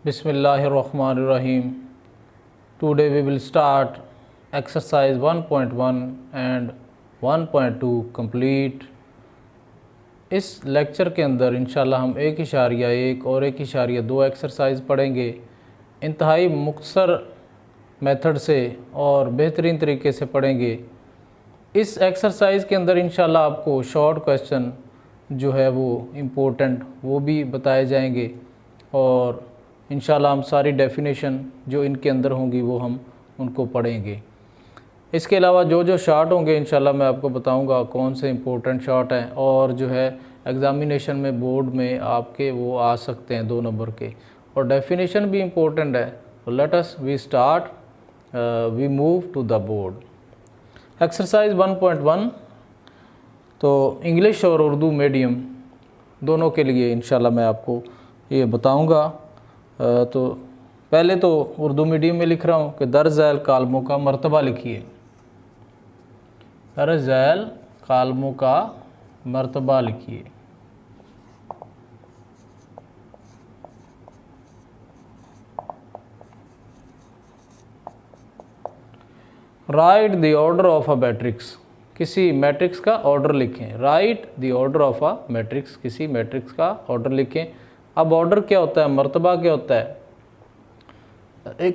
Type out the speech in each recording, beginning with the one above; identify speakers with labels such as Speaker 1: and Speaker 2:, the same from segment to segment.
Speaker 1: Bismillahirrahmanirrahim. Today we will start exercise 1.1 and 1.2 complete. इस lecture के अंदर इंशाल्लाह हम 1.1 और 1.2 एक्सरसाइज पढ़ेंगे। इंतहाई मुख्तसर मेथड से और बेहतरीन तरीके से पढ़ेंगे। इस एक्सरसाइज के अंदर इंशाल्लाह आपको शॉर्ट क्वेश्चन जो है वो इम्पोर्टेंट वो भी बताए जाएंगे और इंशाल्लाह हम सारी डेफिनेशन जो इनके अंदर होंगी वो हम उनको पढ़ेंगे। इसके अलावा जो जो शॉर्ट होंगे इंशाल्लाह मैं आपको बताऊंगा कौन से इम्पोर्टेंट शॉर्ट हैं और जो है एग्ज़ामिनेशन में बोर्ड में आपके वो आ सकते हैं 2 नंबर के, और डेफिनेशन भी इम्पोर्टेंट है। तो let us we start we move to the board. Exercise 1.1 तो इंग्लिश और उर्दू मीडियम दोनों के लिए इंशाल्लाह मैं आपको ये बताऊंगा। तो पहले तो उर्दू मीडियम में लिख रहा हूँ कि दर झैल कालमों का मर्तबा लिखिए। दर झैल कालमों का मर्तबा लिखिए। Right the order of a matrix. किसी मैट्रिक्स का ऑर्डर लिखें। Right the order of a matrix. किसी मैट्रिक्स का ऑर्डर लिखें। अब ऑर्डर क्या होता है, मर्तबा क्या होता है?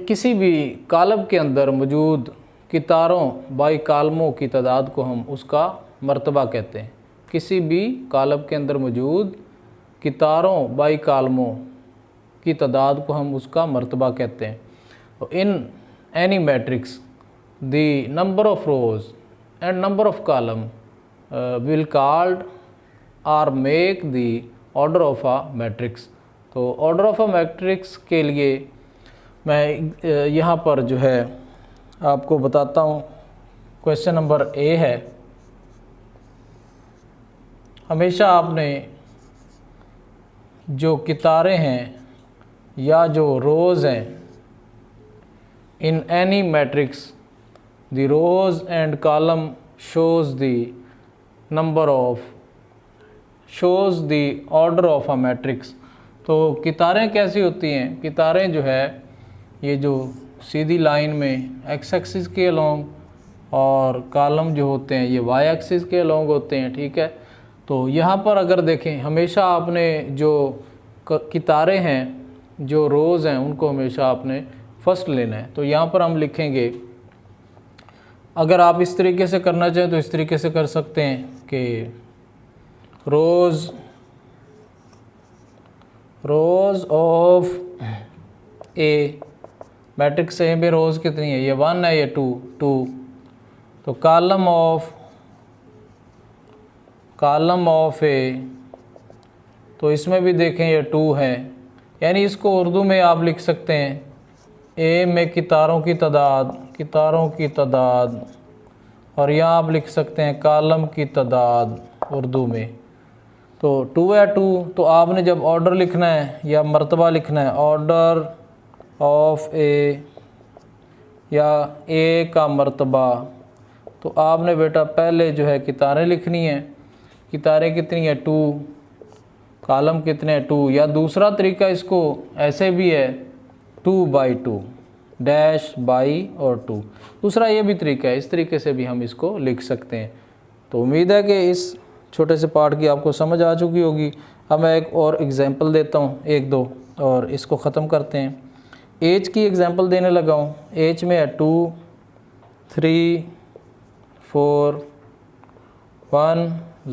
Speaker 1: किसी भी कालम के अंदर मौजूद कितारों बाई कालमों की तादाद को हम उसका मर्तबा कहते हैं। किसी भी कालम के अंदर मौजूद कितारों बाई कालमों की तादाद को हम उसका मर्तबा कहते हैं। In any matrix the number of rows and number of column will called are make the order of a matrix. तो ऑर्डर ऑफ अ मैट्रिक्स के लिए मैं यहाँ पर जो है आपको बताता हूँ। क्वेश्चन नंबर ए है, हमेशा आपने जो कितारें हैं या जो रोज़ हैं in any matrix the rows and column shows the number of shows the order of a matrix. तो कितारें कैसी होती हैं? कितारें जो है ये जो सीधी लाइन में एक्स एक्सिस के अलोंग और कॉलम जो होते हैं ये वाई एक्सिस के अलोंग होते हैं, ठीक है। तो यहाँ पर अगर देखें हमेशा आपने जो कितारें हैं जो रोज़ हैं उनको हमेशा आपने फर्स्ट लेना है। तो यहाँ पर हम लिखेंगे, अगर आप इस तरीके से करना चाहें तो इस तरीके से कर सकते हैं कि रोज़ ऑफ ए मैट्रिक्स ए में रोज़ कितनी है? ये 1 है, ये 2। तो कॉलम ऑफ ए, तो इसमें भी देखें ये 2 है। यानी इसको उर्दू में आप लिख सकते हैं ए में कितारों की तादाद, और यहाँ आप लिख सकते हैं कॉलम की तादाद उर्दू में। तो 2 है 2, तो आपने जब ऑर्डर लिखना है या मर्तबा लिखना है, ऑर्डर ऑफ ए या ए का मर्तबा, तो आपने बेटा पहले जो है कितारें लिखनी है। कितारें कितनी है? 2। कॉलम कितने हैं? 2। या दूसरा तरीका इसको ऐसे भी है 2/2 डैश बाई और 2। दूसरा ये भी तरीका है, इस तरीके से भी हम इसको लिख सकते हैं। तो उम्मीद है कि इस छोटे से पार्ट की आपको समझ आ चुकी होगी। अब मैं एक और एग्जांपल देता हूँ, 1-2, और इसको ख़त्म करते हैं। एज की एग्जांपल देने लगा हूँ। एज में है 2, 3, 4, 1,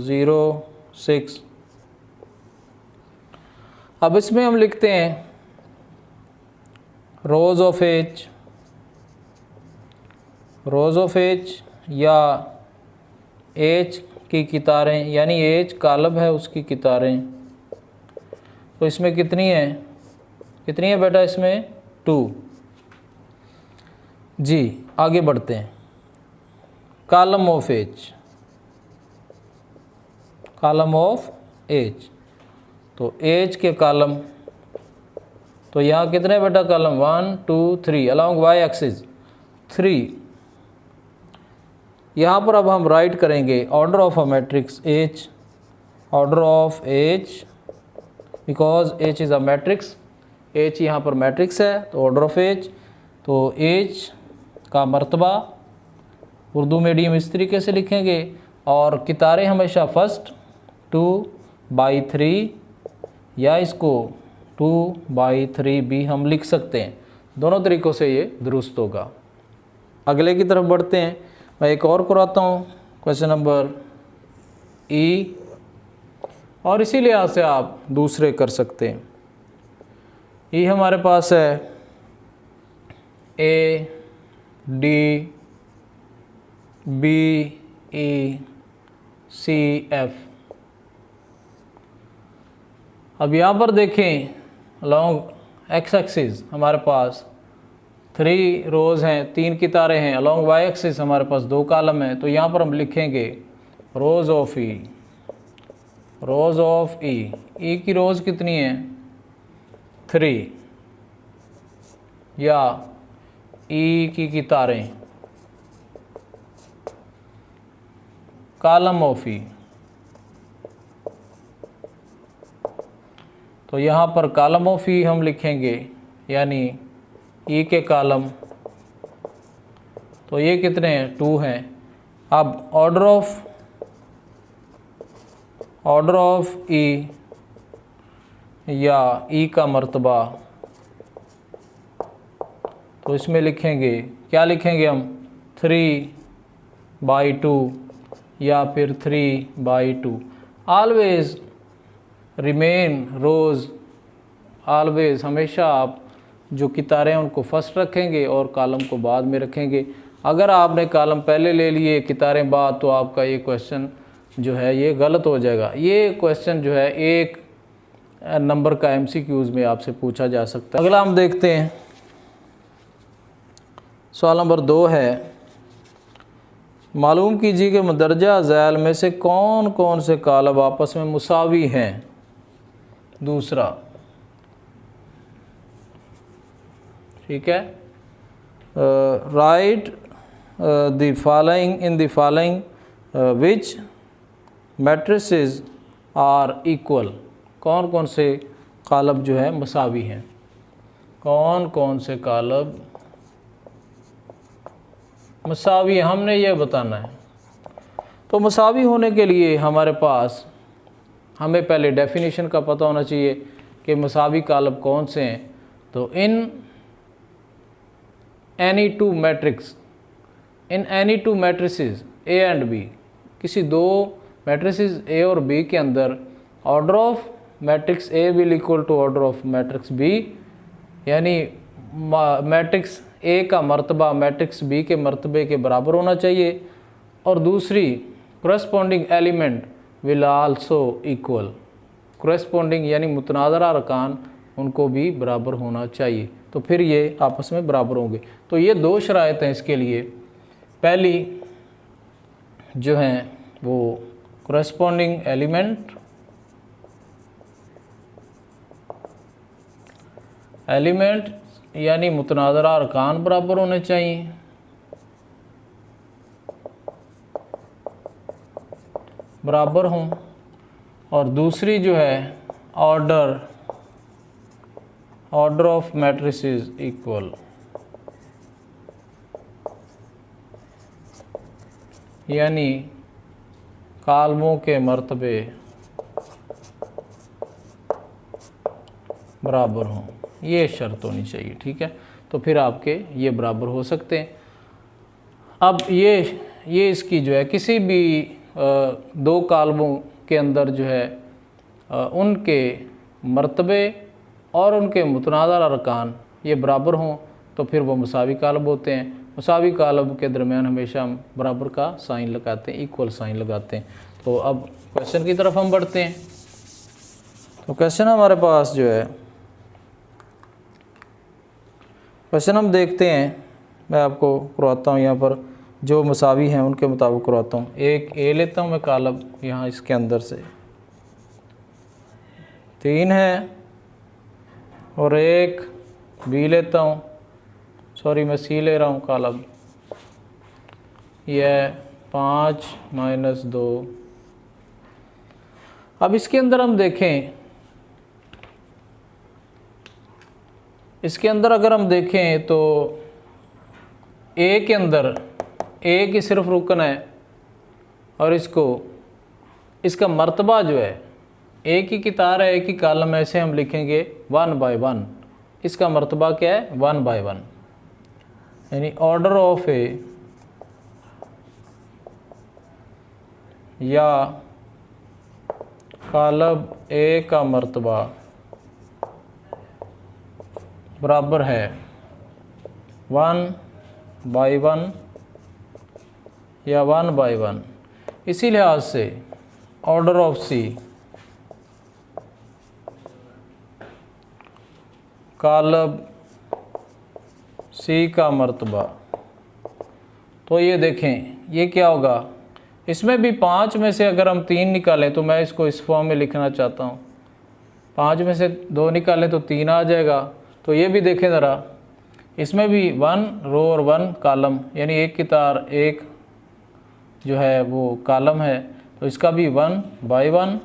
Speaker 1: 0, 6। अब इसमें हम लिखते हैं रोज़ ऑफ एज या एज की कितारें, यानी एज कॉलम है उसकी कितारें। तो इसमें कितनी है बेटा? इसमें 2। जी आगे बढ़ते हैं। कॉलम ऑफ एज, तो एज के कॉलम, तो यहाँ कितने बेटा कॉलम? 1, 2, 3 along Y axis 3। यहाँ पर अब हम राइट करेंगे order of a matrix H, order of H because H is a matrix. H यहाँ पर मैट्रिक्स है तो ऑर्डर ऑफ एच, तो एच का मर्तबा उर्दू मीडियम इस तरीके से लिखेंगे, और कितारें हमेशा फर्स्ट 2/3 या इसको 2/3 भी हम लिख सकते हैं। दोनों तरीक़ों से ये दुरुस्त होगा। अगले की तरफ बढ़ते हैं। मैं एक और कराता हूँ, क्वेश्चन नंबर ई, और इसी लिहाज से आप दूसरे कर सकते हैं। ई हमारे पास है A D B E C F. अब यहाँ पर देखें अलॉन्ग एक्स एक्सिस हमारे पास 3 रोज़ हैं, 3 कितारें हैं। अलॉन्ग वाई एक्सिस हमारे पास 2 कॉलम हैं। तो यहाँ पर हम लिखेंगे रोज़ ऑफ ई, रोज़ ऑफ ई। ई की रोज़ कितनी है 3, या ई की कितारें कॉलम ऑफ ई। तो यहाँ पर कॉलम ऑफ ई हम लिखेंगे, यानी ई के कॉलम, तो ये कितने हैं 2 हैं। अब ऑर्डर ऑफ ई या ई का मर्तबा, तो इसमें लिखेंगे, क्या लिखेंगे हम 3/2 या फिर 3/2। ऑलवेज रिमेन रोज़, ऑलवेज हमेशा आप जो कितारें हैं उनको फर्स्ट रखेंगे और कॉलम को बाद में रखेंगे। अगर आपने कॉलम पहले ले लिए कितारें बाद, तो आपका ये क्वेश्चन जो है ये गलत हो जाएगा। ये क्वेश्चन जो है 1 नंबर का MCQs में आपसे पूछा जा सकता है। अगला हम देखते हैं, सवाल नंबर 2 है, मालूम कीजिए कि मंदरजा ज़ैल में से कौन कौन से कॉलम आपस में मुसावी हैं। दूसरा, ठीक है, write the following in the following which matrices are equal. कौन कौन से कॉलम जो है मुसावी हैं, कौन कौन से कॉलम मुसावी, हमने ये बताना है। तो मुसावी होने के लिए हमारे पास हमें पहले डेफिनेशन का पता होना चाहिए कि मुसावी कॉलम कौन से हैं। तो in any two matrices A and B, किसी 2 मैट्रिसेस ए और बी के अंदर order of matrix A will equal to order of matrix B, यानी मैट्रिक्स ए का मर्तबा मैट्रिक्स बी के मर्तबे के बराबर होना चाहिए। और दूसरी, corresponding element will also equal, corresponding यानी मुतनाज़रा अरकान उनको भी बराबर होना चाहिए, तो फिर ये आपस में बराबर होंगे। तो ये 2 शराइत हैं इसके लिए। पहली जो हैं वो corresponding एलिमेंट यानी मुतनाज़रा अरकान बराबर होने चाहिए, बराबर हों। और दूसरी जो है ऑर्डर ऑफ मैट्रिसेस इक्वल, यानी कॉलमों के मर्तबे बराबर हों, ये शर्त होनी चाहिए। ठीक है, तो फिर आपके ये बराबर हो सकते हैं। अब ये इसकी जो है किसी भी 2 कॉलमों के अंदर जो है उनके मर्तबे और उनके मुतनाज़र अरकान ये बराबर हों, तो फिर वो मुसावी कॉलम होते हैं। मुसावी कॉलम के दरमियान हमेशा हम बराबर का साइन लगाते हैं, इक्वल साइन लगाते हैं। तो अब क्वेश्चन की तरफ हम बढ़ते हैं। तो क्वेश्चन हमारे पास जो है, क्वेश्चन हम देखते हैं, मैं आपको करवाता हूँ यहाँ पर जो मुसावी हैं उनके मुताबिक करवाता हूँ। एक ए लेता हूँ मैं कॉलम, यहाँ इसके अंदर से 3 है, और एक बी लेता हूँ, सॉरी मैं सी ले रहा हूँ कॉलम, यह 5 - 2। अब इसके अंदर हम देखें इसके अंदर अगर हम देखें तो ए के अंदर ए की सिर्फ रुकन है और इसका मर्तबा जो है एक ही कितार है, एक ही कॉलम, ऐसे हम लिखेंगे 1 बाय 1। इसका मर्तबा क्या है? 1 बाय 1, यानी ऑर्डर ऑफ ए या कॉलम ए का मर्तबा बराबर है 1 बाय 1 या 1 बाय 1। इसी लिहाज से order of C column C का मर्तबा, तो ये देखें ये क्या होगा, इसमें भी 5 में से अगर हम 3 निकालें तो मैं इसको इस फॉर्म में लिखना चाहता हूँ। 5 में से 2 निकालें तो 3 आ जाएगा। तो ये भी देखें ज़रा, इसमें भी 1 रो और 1 कॉलम, यानी एक कितार एक जो है वो कॉलम है, तो इसका भी 1 बाय 1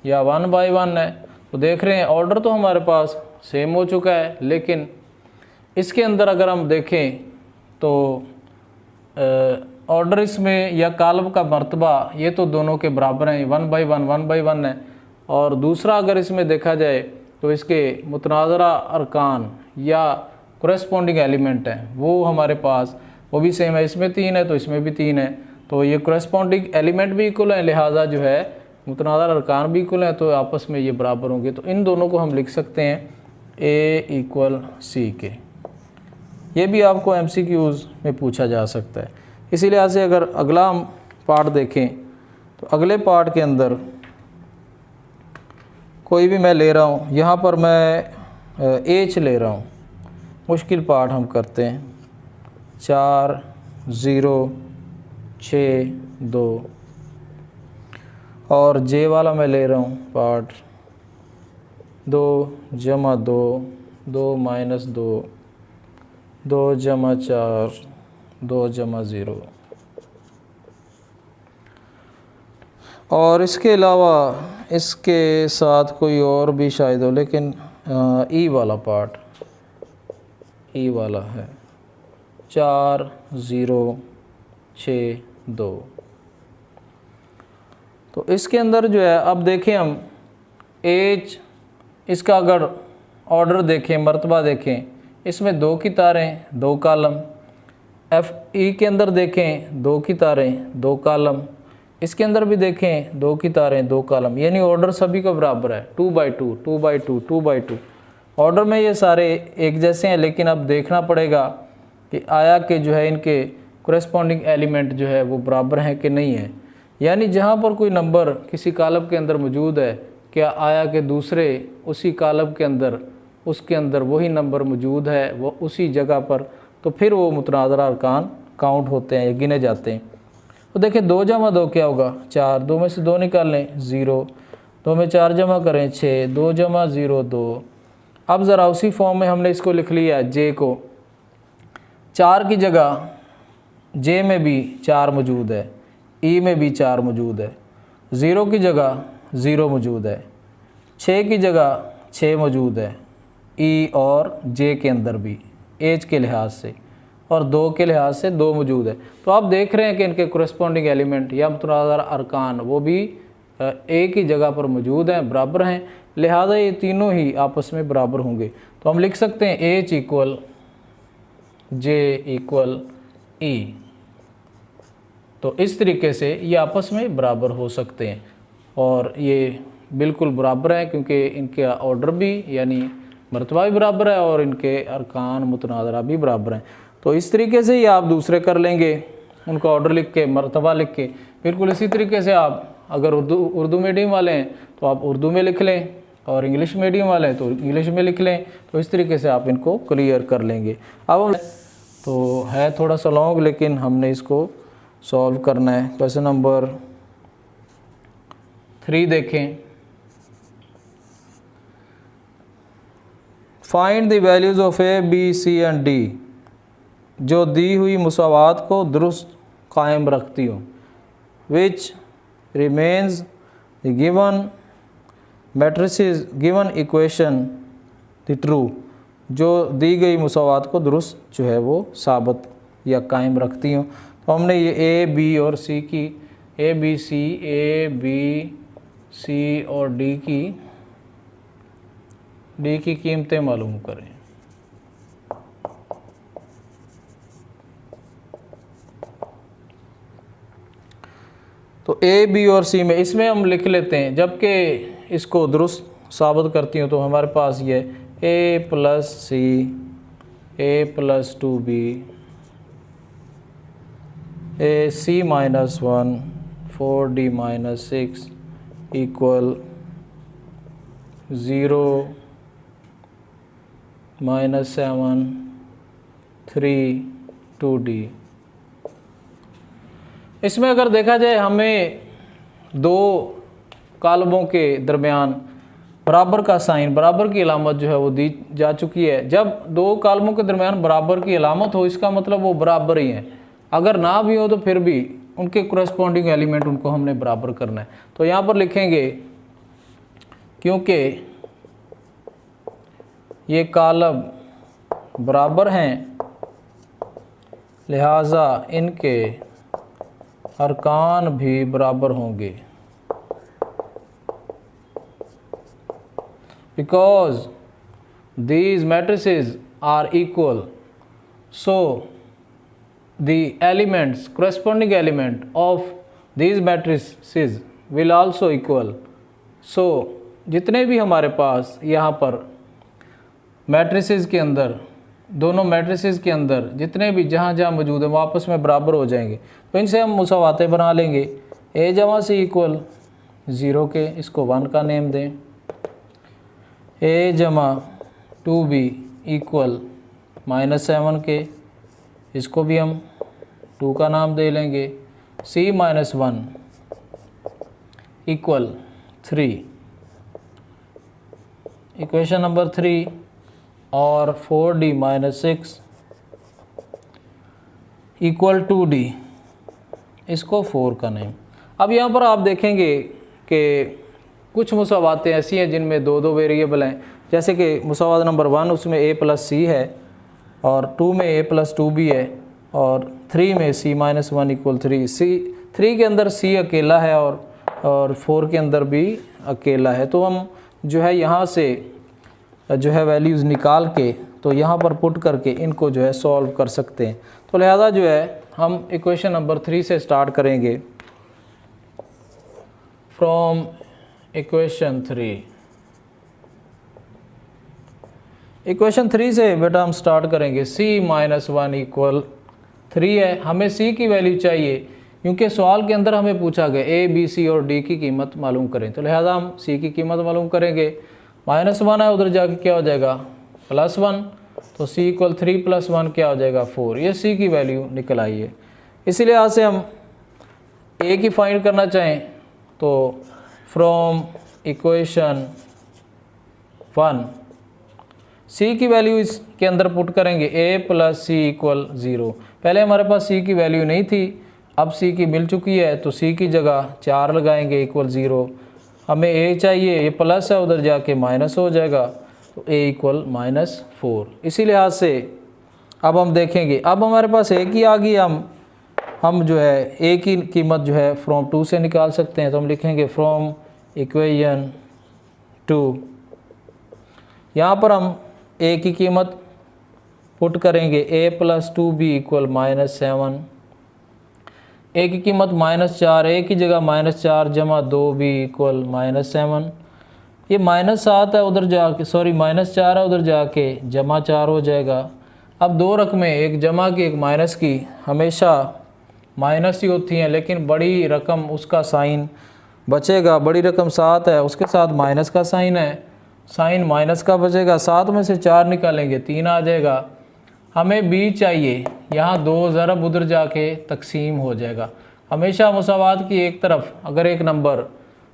Speaker 1: या 1 बाय 1 है। तो देख रहे हैं ऑर्डर तो हमारे पास सेम हो चुका है, लेकिन इसके अंदर अगर हम देखें तो ऑर्डर इसमें या कॉलम का मर्तबा ये तो दोनों के बराबर हैं, 1 बाय 1 1 बाय 1 है। और दूसरा अगर इसमें देखा जाए तो इसके मुतनाज़रा अरकान या कोरेस्पॉन्डिंग एलिमेंट हैं वो हमारे पास वो भी सेम है, इसमें 3 है तो इसमें भी 3 है, तो ये कोरेस्पॉन्डिंग एलिमेंट भी इक्वल है, लिहाजा जो है मुतनाज़रा अरकान भी इक्वल हैं, तो आपस में ये बराबर होंगे। तो इन दोनों को हम लिख सकते हैं ए इक्वल सी के। ये भी आपको MCQs में पूछा जा सकता है। इसी लिहाज से अगर अगला हम पार्ट देखें तो अगले पार्ट के अंदर कोई भी मैं ले रहा हूँ, यहाँ पर मैं H ले रहा हूँ, मुश्किल पार्ट हम करते हैं 4 0 6 2 और J वाला मैं ले रहा हूँ पार्ट 2 जमा 2 2 माइनस 2 2 जमा 4 2 जमा 0। और इसके अलावा इसके साथ कोई और भी शायद हो, लेकिन ई वाला पार्ट ई वाला है 4 0 6 2। तो इसके अंदर जो है अब देखें हम H, इसका अगर ऑर्डर देखें, मर्तबा देखें, इसमें 2 कितारें 2 कॉलम। FE के अंदर देखें 2 कितारें 2 कॉलम, इसके अंदर भी देखें 2 कितारें 2 कॉलम, यानी ऑर्डर सभी का बराबर है 2 बाई 2 2 बाई 2 2 बाई 2। ऑर्डर में ये सारे एक जैसे हैं, लेकिन अब देखना पड़ेगा कि आया कि जो है इनके कोरेस्पॉन्डिंग एलिमेंट जो है वो बराबर हैं कि नहीं है। यानी जहाँ पर कोई नंबर किसी कॉलम के अंदर मौजूद है, क्या आया कि दूसरे उसी कॉलम के अंदर उसके अंदर वही नंबर मौजूद है वो उसी जगह पर, तो फिर वो मुतनाज़रा अरकान काउंट होते हैं या गिने जाते हैं। तो देखिए 2 जमा 2 क्या होगा 4, 2 में से 2 निकाल लें 0, 2 में 4 जमा करें 6, 2 जमा 0 2। अब ज़रा उसी फॉर्म में हमने इसको लिख लिया, J को 4 की जगह J में भी 4 मौजूद है, E में भी 4 मौजूद है, 0 की जगह 0 मौजूद है, 6 की जगह 6 मौजूद है E और J के अंदर भी H के लिहाज से, और 2 के लिहाज से 2 मौजूद है। तो आप देख रहे हैं कि इनके कोरेस्पॉन्डिंग एलिमेंट या मुतनाज़रा अरकान वो भी एक ही जगह पर मौजूद हैं, बराबर हैं, लिहाजा ये तीनों ही आपस में बराबर होंगे। तो हम लिख सकते हैं H equal J equal E। तो इस तरीके से ये आपस में बराबर हो सकते हैं और ये बिल्कुल बराबर है, क्योंकि इनका ऑर्डर भी यानी मर्तबा भी बराबर है और इनके अरकान मुतनाज़रा भी बराबर हैं। तो इस तरीके से ही आप दूसरे कर लेंगे, उनका ऑर्डर लिख के मर्तबा लिख के। बिल्कुल इसी तरीके से आप अगर उर्दू मीडियम वाले हैं तो आप उर्दू में लिख लें, और इंग्लिश मीडियम वाले हैं तो इंग्लिश में लिख लें। तो इस तरीके से आप इनको क्लियर कर लेंगे। अब हम तो है थोड़ा सा लॉन्ग, लेकिन हमने इसको सॉल्व करना है। क्वेश्चन नंबर 3 देखें, find the values of A B C and D जो दी हुई मुसावात को दुरुस्त कायम रखती हो, which remains the given matrices given equation the true. जो दी गई मुसावात को दुरुस्त जो है वो साबित या कायम रखती हूँ। तो हमने ये ए बी और सी की ए बी सी और डी की कीमतें मालूम करें। तो ए बी और सी में इसमें हम लिख लेते हैं, जबकि इसको दुरुस्त साबित करती हूँ तो हमारे पास ये A plus C A plus 2b A C minus 1 4d minus 6 equal 0 minus 7 3 2d। इसमें अगर देखा जाए हमें दो कालमों के दरमियान बराबर का साइन, बराबर की अलामत जो है वो दी जा चुकी है। जब दो कालमों के दरमियान बराबर की अलामत हो इसका मतलब वो बराबर ही हैं। अगर ना भी हो तो फिर भी उनके कोरेस्पॉन्डिंग एलिमेंट उनको हमने बराबर करना है। तो यहाँ पर लिखेंगे क्योंकि ये कालम बराबर हैं लिहाजा इनके अरकान भी बराबर होंगे। Because these matrices are equal, so the elements, corresponding element of these matrices will also equal. So जितने भी हमारे पास यहाँ पर मैट्रिसेस के अंदर, दोनों मैट्रिसेस के अंदर जितने भी जहाँ जहाँ मौजूद हैं वो आपस में बराबर हो जाएंगे। तो इनसे हम मुसावातें बना लेंगे। ए जमा सी इक्वल 0 के, इसको 1 का नेम दें। ए जमा 2b इक्वल -7 के, इसको भी हम 2 का नाम दे लेंगे। c minus 1 equal 3, equation number 3, और 4d माइनस 6 इक्वल 2d, इसको 4 का नेम। अब यहाँ पर आप देखेंगे कि कुछ मुसावातें ऐसी हैं जिनमें दो दो वेरिएबल हैं, जैसे कि मुसावात नंबर 1 उसमें a प्लस सी है और 2 में a प्लस 2b है और 3 में c माइनस 1 इक्वल 3। c 3 के अंदर c अकेला है और 4 के अंदर भी अकेला है। तो हम जो है यहाँ से जो है वैल्यूज़ निकाल के तो यहाँ पर पुट करके इनको जो है सॉल्व कर सकते हैं। तो लिहाजा जो है हम इक्वेशन नंबर 3 से स्टार्ट करेंगे। फ्रॉम इक्वेशन 3, इक्वेशन 3 से बेटा हम स्टार्ट करेंगे। c माइनस 1 इक्वल 3 है, हमें c की वैल्यू चाहिए क्योंकि सवाल के अंदर हमें पूछा गया a b c और d की कीमत मालूम करें। तो लिहाजा हम c की कीमत मालूम करेंगे। -1 है, उधर जाके क्या हो जाएगा +1, तो c इक्वल 3 + 1 क्या हो जाएगा 4। ये c की वैल्यू निकल आई है। इसी लिहाज से हम a की फाइंड करना चाहें तो फ्रॉम इक्वेशन 1 c की वैल्यू इसके अंदर पुट करेंगे a प्लस सी इक्वल 0। पहले हमारे पास c की वैल्यू नहीं थी, अब c की मिल चुकी है तो c की जगह 4 लगाएंगे इक्वल 0। हमें a चाहिए, ये प्लस है उधर जाके माइनस हो जाएगा तो a इक्वल -4। इसी लिहाज से अब हम देखेंगे, अब हमारे पास a की आ गई, हम जो है a की कीमत जो है फ्रॉम 2 से निकाल सकते हैं। तो हम लिखेंगे फ्रॉम इक्वेशन 2, यहाँ पर हम a की कीमत पुट करेंगे a plus 2b equal -7, a की कीमत -4, a की जगह -4 जमा 2b इक्वल -7। ये -7 है उधर जाके, सॉरी -4 है उधर जाके जमा 4 हो जाएगा। अब दो रकमें, एक जमा की एक माइनस की, हमेशा माइनस ही होती हैं, लेकिन बड़ी रकम उसका साइन बचेगा। बड़ी रकम 7 है, उसके साथ माइनस का साइन है, साइन माइनस का बचेगा। 7 में से 4 निकालेंगे 3 आ जाएगा। हमें b चाहिए, यहाँ 2 ज़रब उधर जाके तकसीम हो जाएगा। हमेशा मुसावात की एक तरफ अगर एक नंबर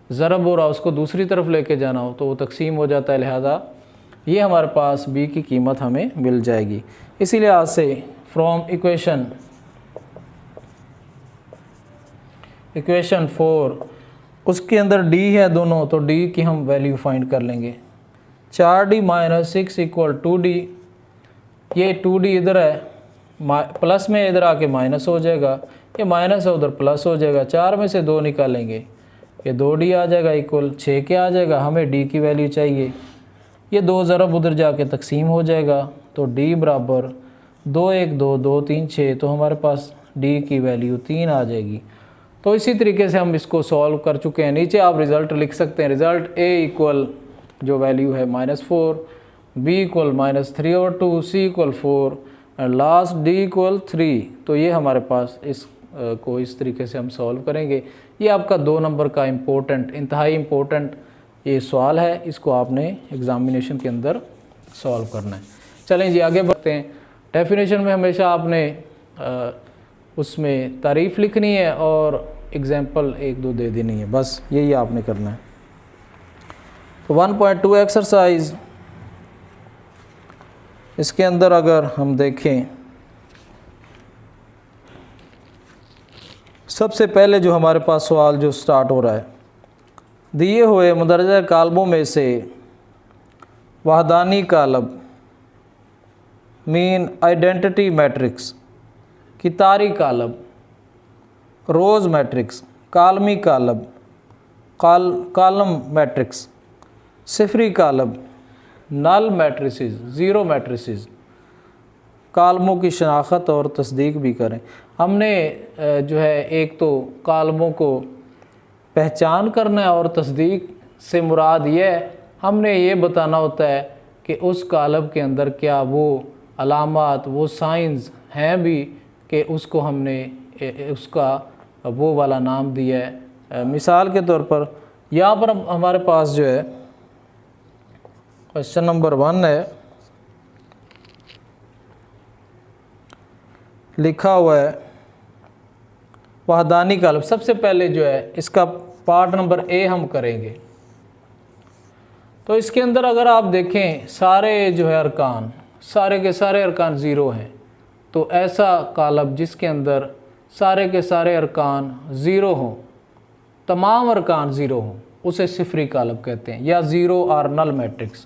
Speaker 1: ज़रब हो रहा उसको दूसरी तरफ लेके जाना हो तो वो तकसीम हो जाता है। लिहाजा ये हमारे पास b की कीमत हमें मिल जाएगी। इसी लिहाज से फ्रॉम इक्वेशन 4 उसके अंदर d है दोनों, तो d की हम वैल्यू फाइंड कर लेंगे। 4d माइनस 6 इक्वल 2d, ये 2D इधर है, प्लस में इधर आके माइनस हो जाएगा, ये माइनस है उधर प्लस हो जाएगा, 4 में से 2 निकालेंगे, ये 2D आ जाएगा इक्वल 6 क्या आ जाएगा, हमें D की वैल्यू चाहिए, ये 2 ज़रब उधर जाके तकसीम हो जाएगा, तो D बराबर 2 1 2 2 3 6, तो हमारे पास D की वैल्यू 3 आ जाएगी। तो इसी तरीके से हम इसको सॉल्व कर चुके हैं। नीचे आप रिज़ल्ट लिख सकते हैं, रिज़ल्ट A इक्वल जो वैल्यू है -4, B equal -3/2, C equal 4 and last D equal 3। तो ये हमारे पास को इस तरीके से हम सॉल्व करेंगे। ये आपका 2 नंबर का इंतहाई इम्पोर्टेंट ये सवाल है, इसको आपने एग्ज़ामिनेशन के अंदर सॉल्व करना है। चलें जी आगे बढ़ते हैं। डेफिनेशन में हमेशा आपने उसमें तारीफ़ लिखनी है और एग्जाम्पल 1-2 दे देनी है, बस यही आपने करना है। तो 1.2 एक्सरसाइज, इसके अंदर अगर हम देखें, सबसे पहले जो हमारे पास सवाल जो स्टार्ट हो रहा है, दिए हुए मुंदरजा कालमों में से वहदानी कालब मीन आइडेंटिटी मैट्रिक्स, कितारी कालब, रोज़ मैट्रिक्स, कालमी कालब, कालम मैट्रिक्स, सिफरी कालब, नल मैट्रिसेस, ज़ीरो मैट्रिसेस, कालमों की शनाख्त और तस्दीक भी करें। हमने जो है एक तो कालमों को पहचान करना है और तस्दीक से मुराद ये है, हमने ये बताना होता है कि उस कालब के अंदर क्या वो अलामात, वो साइंस हैं भी कि उसको हमने उसका वो वाला नाम दिया है। मिसाल के तौर पर यहाँ पर हमारे पास जो है क्वेश्चन नंबर 1 है, लिखा हुआ है वहदानी कालब। सबसे पहले जो है इसका पार्ट नंबर A हम करेंगे। तो इसके अंदर अगर आप देखें सारे जो है अरकान, सारे के सारे अरकान ज़ीरो हैं, तो ऐसा कालब जिसके अंदर सारे के सारे अरकान ज़ीरो हों, तमाम अरकान ज़ीरो हों, उसे सिफरी कालब कहते हैं, या ज़ीरो और नल मैट्रिक्स।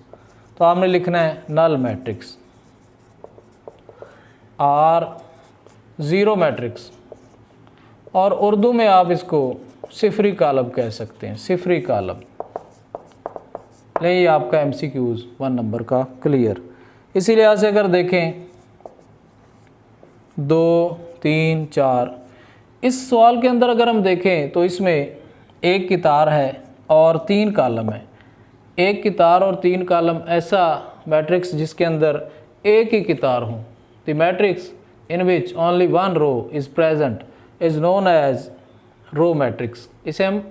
Speaker 1: तो आपने लिखना है नल मैट्रिक्स और ज़ीरो मैट्रिक्स, और उर्दू में आप इसको सिफरी कालब कह सकते हैं, सिफरी कालब। नहीं, आपका MCQs 1 नंबर का क्लियर। इसी लिहाज से अगर देखें 2 3 4, इस सवाल के अंदर अगर हम देखें तो इसमें एक की तार है और 3 कालम है। एक की तार और 3 कालम, ऐसा मैट्रिक्स जिसके अंदर एक ही की तार हो, the matrix in which only 1 row is present is known as row matrix. इसे हम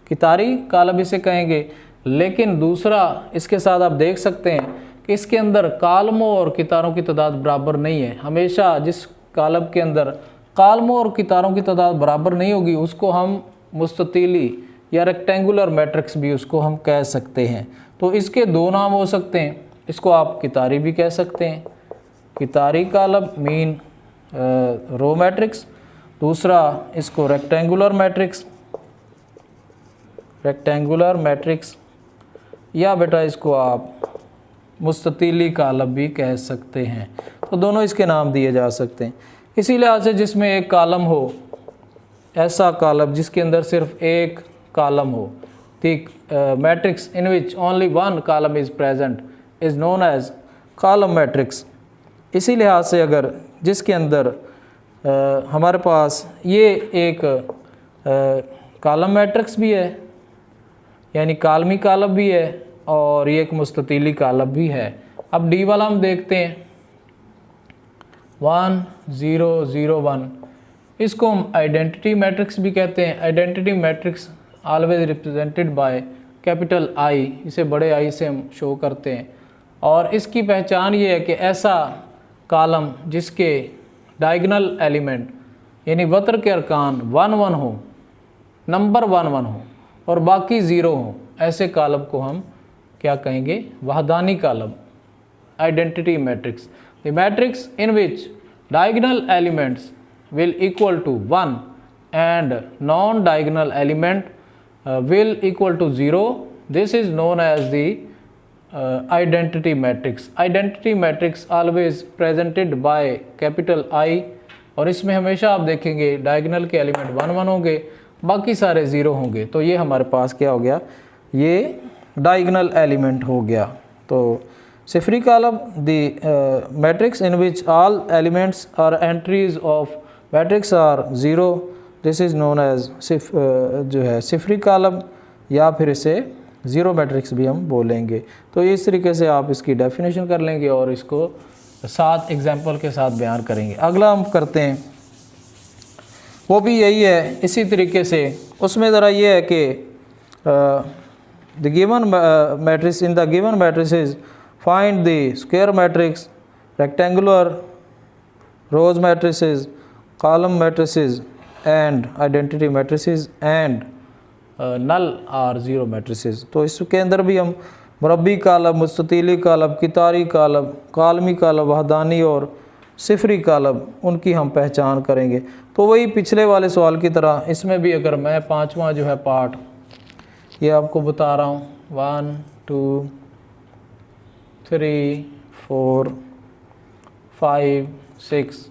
Speaker 1: कितारी कालब इसे कहेंगे। लेकिन दूसरा इसके साथ आप देख सकते हैं कि इसके अंदर कालमों और कितारों की तादाद बराबर नहीं है। हमेशा जिस कालब के अंदर कालमों और कितारों की तादाद बराबर नहीं होगी उसको हम मुस्ततीली या रेक्टेंगुलर मैट्रिक्स भी उसको हम कह सकते हैं। तो इसके 2 नाम हो सकते हैं, इसको आप कितारी भी कह सकते हैं, कितारी कालब मीन रो मैट्रिक्स, दूसरा इसको रेक्टेंगुलर मैट्रिक्स, या बेटा इसको आप मुस्ततीली कालब भी कह सकते हैं। तो दोनों इसके नाम दिए जा सकते हैं। इसी लिहाज से जिसमें एक कालम हो, ऐसा कालब जिसके अंदर सिर्फ एक कालम हो, ठीक, matrix in which only 1 column is present is known as column matrix. इसी लिहाज से अगर जिसके अंदर हमारे पास ये एक कालम मैट्रिक्स भी है, यानी कालमी कालब भी है, और ये एक मुस्ततीली कालब भी है। अब डी वाला हम देखते हैं 1 0 0 1, इसको हम आइडेंटिटी मैट्रिक्स भी कहते हैं। Identity matrix always represented by capital I, इसे बड़े आई से हम शो करते हैं। और इसकी पहचान ये है कि ऐसा कालम जिसके डायगोनल एलिमेंट यानी वतर के अरकान 1 1 हो, नंबर 1 1 हो और बाकी 0 हो, ऐसे कालब को हम क्या कहेंगे? वहदानी कालब, identity matrix. The matrix in which diagonal elements will equal to 1 and non-diagonal element will equal to 0. This is known as the identity matrix. Identity matrix always presented by capital I, और इसमें हमेशा आप देखेंगे diagonal के element 1 1 होंगे, बाकी सारे 0 होंगे। तो ये हमारे पास क्या हो गया, ये डायगोनल एलिमेंट हो गया। तो सिफरी column the matrix in which all elements और entries of matrix are 0, this is known as जो है सिफरी कॉलम, या फिर इसे ज़ीरो मैट्रिक्स भी हम बोलेंगे। तो इस तरीके से आप इसकी डेफिनेशन कर लेंगे और इसको 7 एग्जाम्पल के साथ बयान करेंगे। अगला हम करते हैं, वो भी यही है इसी तरीके से। उसमें ज़रा ये है कि the given matrix in the given matrices find the square matrix, rectangular, rows matrices, column matrices and identity matrices and null or zero matrices. तो इसके अंदर भी हम मुरब्बी कॉलम, मुस्ततीली कॉलम, कितारी कॉलम, कालमी कॉलम, वहदानी और सिफरी कॉलम, उनकी हम पहचान करेंगे। तो वही पिछले वाले सवाल की तरह इसमें भी अगर मैं 5वां जो है पार्ट ये आपको बता रहा हूँ, 1 2 3 4 5 6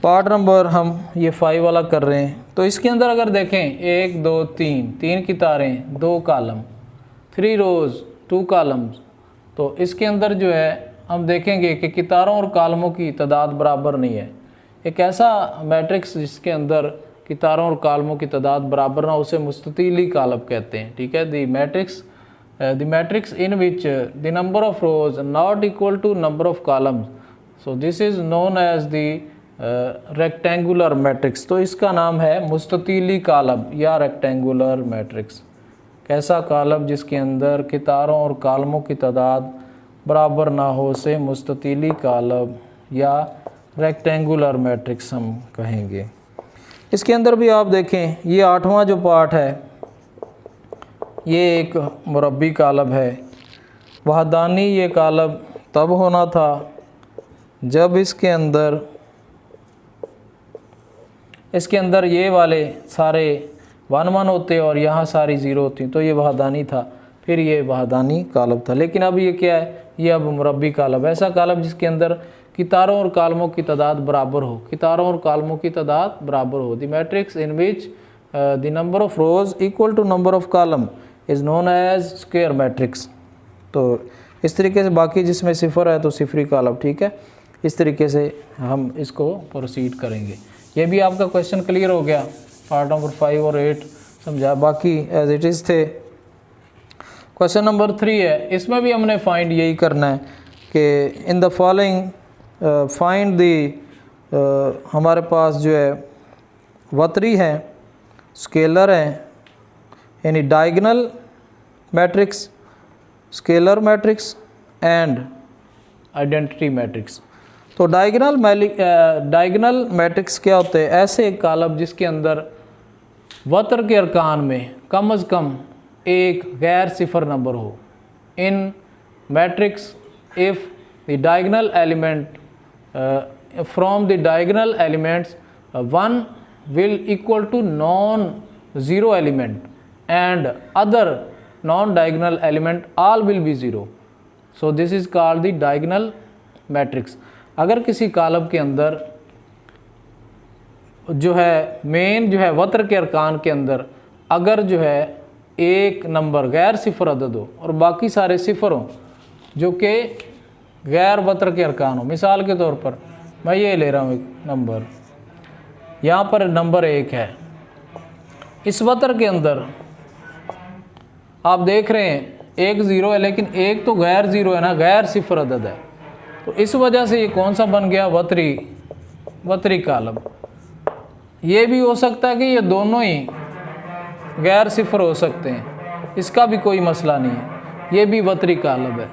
Speaker 1: पार्ट नंबर हम ये 5 वाला कर रहे हैं। तो इसके अंदर अगर देखें 1 2 3 कितारें, 2 कॉलम, 3 रोज़, 2 कॉलम्स। तो इसके अंदर जो है हम देखेंगे कि कितारों और कॉलमों की तादाद बराबर नहीं है। एक ऐसा मैट्रिक्स जिसके अंदर कितारों और कॉलमों की तादाद बराबर ना, उसे मुस्ततीली कॉलम कहते हैं। ठीक है, the matrix in which the number of rows not equal to number of columns, so this is known as the rectangular matrix. तो इसका नाम है मुस्ततीली कॉलम या रेक्टेंगुलर मैट्रिक्स। कैसा कॉलम जिसके अंदर कितारों और कॉलमों की तादाद बराबर ना हो से मुस्ततीली कॉलम या रेक्टेंगुलर मैट्रिक्स हम कहेंगे। इसके अंदर भी आप देखें ये 8वां जो पार्ट है ये एक मुरब्बी कॉलम है। वहदानी ये कॉलम तब होना था जब इसके अंदर ये वाले सारे 1 1 होते और यहाँ सारी 0 होती, तो ये वहदानी था, फिर ये वहदानी कॉलम था। लेकिन अब ये क्या है, ये अब मुरब्बी कॉलम, ऐसा कॉलम जिसके अंदर कितारों और कॉलमों की तादाद बराबर हो, कितारों और कॉलमों की तादाद बराबर हो। The matrix in which the number of rows equal to number of column is known as square matrix. तो इस तरीके से बाकी जिसमें सिफर है तो सिफरी कॉलम। ठीक है, इस तरीके से हम इसको प्रोसीड करेंगे। ये भी आपका क्वेश्चन क्लियर हो गया, पार्ट नंबर 5 और 8 समझा, बाकी एज इट इज़ थे। क्वेश्चन नंबर 3 है, इसमें भी हमने फाइंड यही करना है कि इन द फॉलोइंग फाइंड द हमारे पास जो है वतरी है, स्केलर हैं, यानी diagonal matrix, scalar matrix and identity matrix. तो डायगोनल मैट्रिक्स क्या होते हैं, ऐसे कॉलम जिसके अंदर वतर के अरकान में कम अज़ कम एक गैर सिफर नंबर हो। In matrix if the diagonal element from the diagonal elements 1 will equal to non-zero element and other non-diagonal element all will be 0. So this is called the diagonal matrix. अगर किसी कॉलम के अंदर जो है main जो है वत्र के अरकान के अंदर अगर जो है एक नंबर गैर सिफर अदद हो और बाकी सारे सिफर हों जो कि गैर वत्र के अरकान हो, मिसाल के तौर पर मैं ये ले रहा हूँ एक नंबर, यहाँ पर नंबर 1 है, इस वत्र के अंदर आप देख रहे हैं 1 0 है, लेकिन एक तो गैर 0 है ना, गैर सिफर अदद है। तो इस वजह से ये कौन सा बन गया, वतरी कॉलम। ये भी हो सकता है कि ये दोनों ही गैर सिफर हो सकते हैं, इसका भी कोई मसला नहीं है, ये भी वतरी कॉलम है।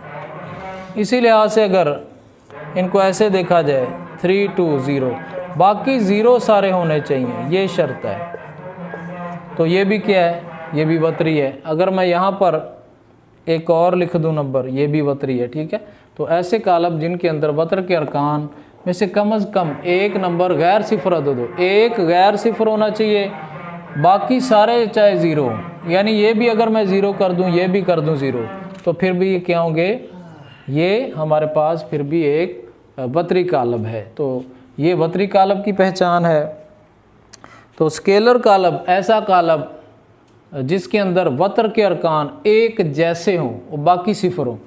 Speaker 1: इसी लिहाज से अगर इनको ऐसे देखा जाए 3 2 0, बाकी 0 सारे होने चाहिए, ये शर्त है। तो ये भी क्या है, ये भी वतरी है। अगर मैं यहाँ पर एक और लिख दूँ नंबर, ये भी वतरी है। ठीक है, तो ऐसे कॉलम जिनके अंदर वत्र के अरकान में से कम अज़ कम एक नंबर गैर सिफर अदद हो, एक गैर सिफर होना चाहिए बाकी सारे चाहे ज़ीरो, यानी ये भी अगर मैं ज़ीरो कर दूं, ये भी कर दूं ज़ीरो, तो फिर भी ये क्या होंगे, ये हमारे पास फिर भी एक वत्री कालब है। तो ये वत्री कालब की पहचान है। तो स्केलर कालब ऐसा कालब जिसके अंदर वत्र के अरकान एक जैसे हों और बाकी सिफर हों,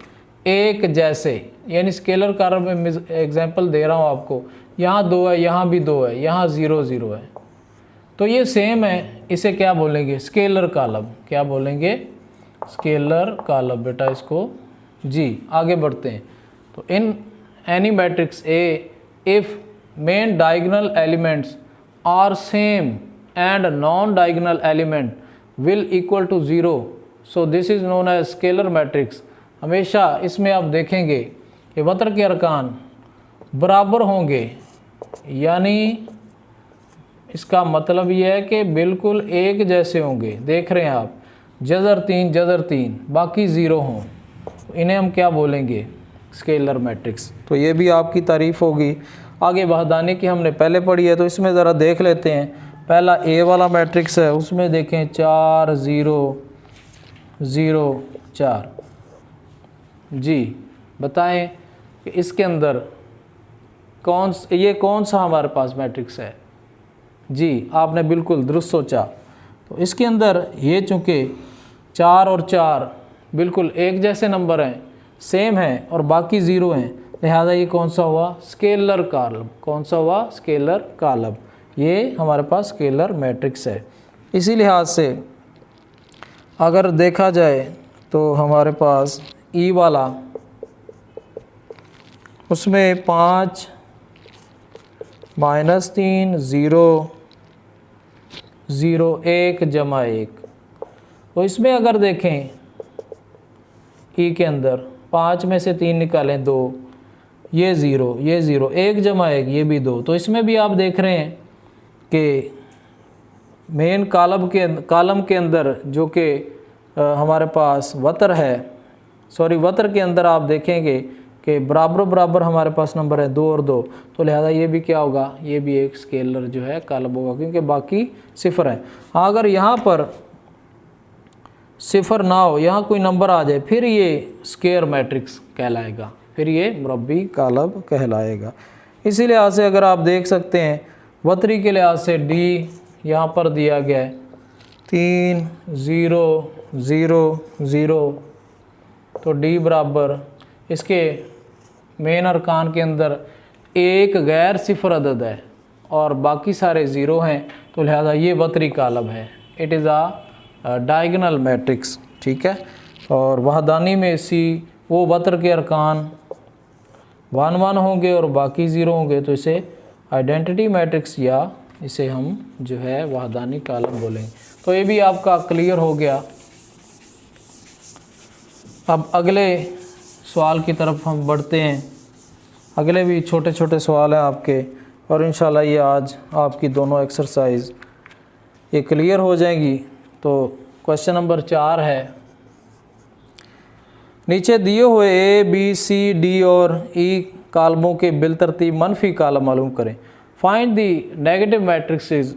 Speaker 1: एक जैसे, यानी स्केलर कालब में एग्जांपल दे रहा हूँ आपको, यहाँ 2 है, यहाँ भी 2 है, यहाँ 0 0 है, तो ये सेम है, इसे क्या बोलेंगे, स्केलर कालब। क्या बोलेंगे, स्केलर कालब बेटा इसको जी। आगे बढ़ते हैं। तो in any matrix A if main diagonal elements are same and non diagonal element will equal to 0, so this is known as scalar matrix. हमेशा इसमें आप देखेंगे कि वत्र के अरकान बराबर होंगे, यानी इसका मतलब यह है कि बिल्कुल एक जैसे होंगे। देख रहे हैं आप, जज़र 3 बाकी 0 हों, इन्हें हम क्या बोलेंगे, स्केलर मैट्रिक्स। तो ये भी आपकी तारीफ होगी। आगे वहदानी की हमने पहले पढ़ी है, तो इसमें ज़रा देख लेते हैं। पहला ए वाला मैट्रिक्स है, उसमें देखें 4 0 0 4 जी। बताएं कि इसके अंदर ये कौन सा हमारे पास मैट्रिक्स है जी। आपने बिल्कुल दुरुस्त सोचा। तो इसके अंदर ये चूँकि 4 और 4 बिल्कुल एक जैसे नंबर हैं, सेम हैं, और बाकी 0 हैं, लिहाजा ये कौन सा हुआ, स्केलर कालब। कौन सा हुआ, स्केलर कालब। ये हमारे पास स्केलर मैट्रिक्स है। इसी लिहाज से अगर देखा जाए तो हमारे पास ई वाला, उसमें 5 -3 0 0 1 जमा 1, तो इसमें अगर देखें ई के अंदर 5 में से 3 निकालें 2, ये 0 ये 0, 1 जमा 1 ये भी 2। तो इसमें भी आप देख रहे हैं कि मेन कॉलम के अंदर जो कि हमारे पास वत्र है, सॉरी वत्र के अंदर आप देखेंगे कि बराबर बराबर हमारे पास नंबर है 2 और 2, तो लिहाजा ये भी क्या होगा, ये भी एक स्केलर जो है कालब होगा, क्योंकि बाकी सिफर है। हाँ, अगर यहाँ पर सिफर ना हो, यहाँ कोई नंबर आ जाए, फिर ये स्केयर मैट्रिक्स कहलाएगा, फिर ये मुरब्बी कालब कहलाएगा। इसी लिहाज से अगर आप देख सकते हैं वत्री के लिहाज से डी यहाँ पर दिया गया है 3 0 0 0, तो डी बराबर इसके मेन अरकान के अंदर एक गैर सिफर अदद है और बाकी सारे 0 हैं, तो लिहाजा ये वत्री कालब है। It is a diagonal matrix, ठीक है। और वहदानी में वो वत्र के अरकान 1 1 होंगे और बाकी 0 होंगे, तो इसे आइडेंटिटी मैट्रिक्स या इसे हम जो है वहदानी कालब बोलेंगे। तो ये भी आपका क्लियर हो गया। अब अगले सवाल की तरफ हम बढ़ते हैं। अगले भी छोटे छोटे सवाल हैं आपके, और इंशाल्लाह ये आज आपकी दोनों एक्सरसाइज ये क्लियर हो जाएंगी। तो क्वेश्चन नंबर 4 है, नीचे दिए हुए ए बी सी डी और ई कालमों के बिलतरतीब मनफी कालम मालूम करें। Find the negative matrices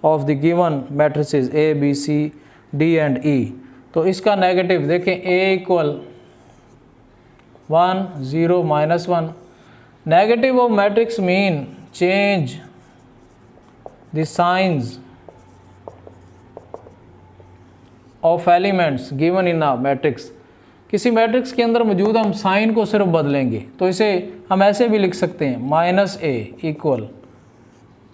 Speaker 1: of the given matrices A B C D and E. तो इसका नेगेटिव देखें, A equal 1 0 -1। Negative of matrix mean change the signs of elements given in a matrix. किसी मैट्रिक्स के अंदर मौजूद हम sign को सिर्फ बदलेंगे, तो इसे हम ऐसे भी लिख सकते हैं -a इक्वल,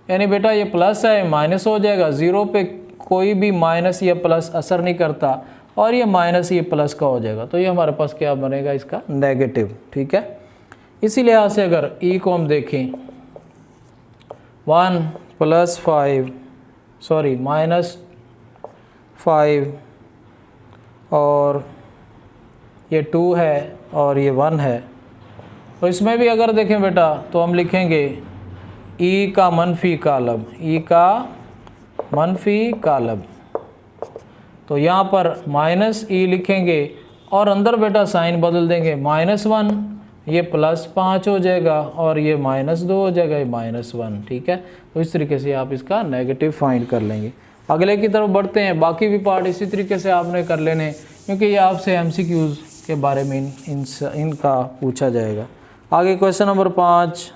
Speaker 1: यानी बेटा ये प्लस है माइनस हो जाएगा, 0 पे कोई भी माइनस या प्लस असर नहीं करता, और ये माइनस ये प्लस का हो जाएगा, तो ये हमारे पास क्या बनेगा, इसका नेगेटिव, ठीक है। इसी लिहाज से अगर ई को हम देखें 1 + 5 सॉरी -5 और ये 2 है और ये 1 है, तो इसमें भी अगर देखें बेटा तो हम लिखेंगे ई का मनफी कालब, ई का मनफी कालब, तो यहाँ पर -e लिखेंगे और अंदर बेटा साइन बदल देंगे, -1 ये +5 हो जाएगा और ये -2 हो जाएगा, ये -1, ठीक है। तो इस तरीके से आप इसका नेगेटिव फाइंड कर लेंगे। अगले की तरफ बढ़ते हैं। बाकी भी पार्ट इसी तरीके से आपने कर लेने, क्योंकि ये आपसे MCQs के बारे में इनका पूछा जाएगा। आगे क्वेश्चन नंबर 5,